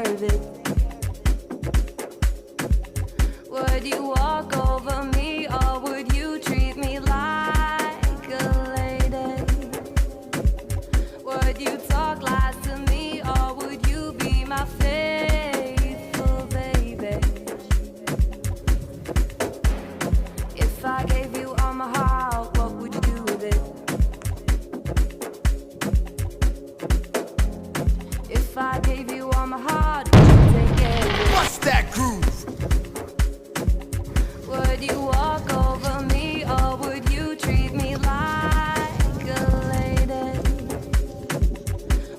care of it? Would you walk over me or would you treat me like a lady? Would you talk lies to me or would you be my faithful baby? If I gave you all my heart, what would you do with it? If I gave you all my heart, would you take care of it? What's that groove? Would you walk over me or would you treat me like a lady?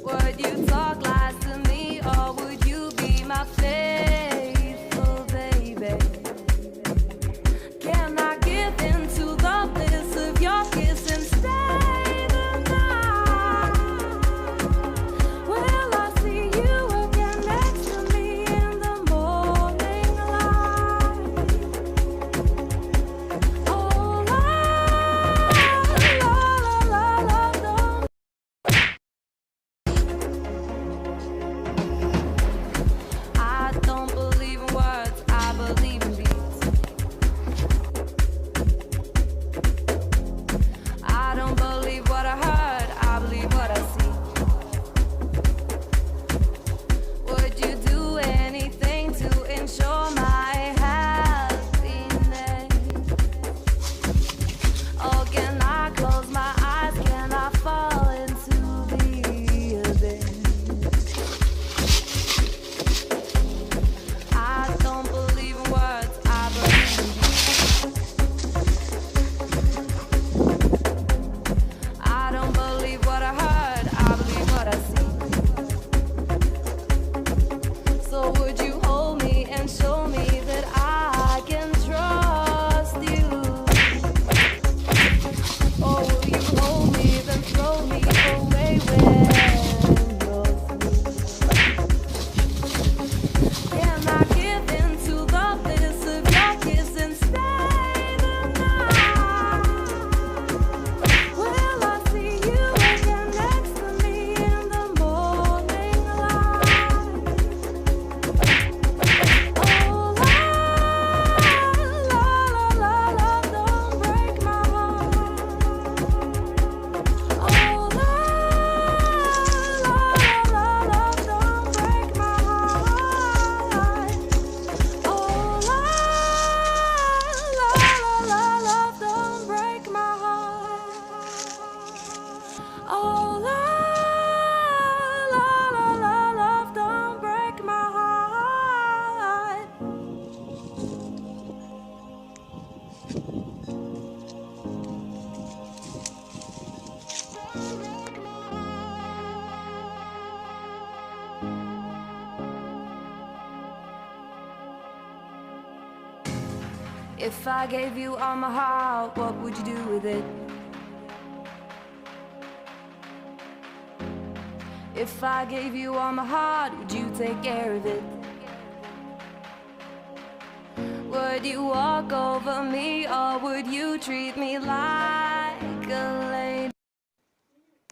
Would you talk lies to me or would you be my faithful baby? Can I give in to the bliss of your kiss and stay the night? Will I see you again next to me in the morning light? Oh, la, la, la, la, don't. I don't believe in words, I believe in beats. I don't believe what I heard, I believe what I see. Would you do anything to ensure my happiness? Or can I close my eyes? Can I fall into the abyss? I don't believe in words, I believe in beats. I don't believe what I heard, I believe what I see. So would you hold me and show me that I can trust you? Or will you hold me then throw me away when you're through? Can I give in to the bliss of your kiss and stay the night? Will I see you again next to me in the morning light? Oh, la, la, la, la, don't break my heart. Oh, la, la, la, don't break my heart. Oh, la, la, don't break my heart. Oh, la, don't break my heart. If I gave you all my heart, what would you do with it? If I gave you all my heart, would you take care of it? Would you walk over me or would you treat me like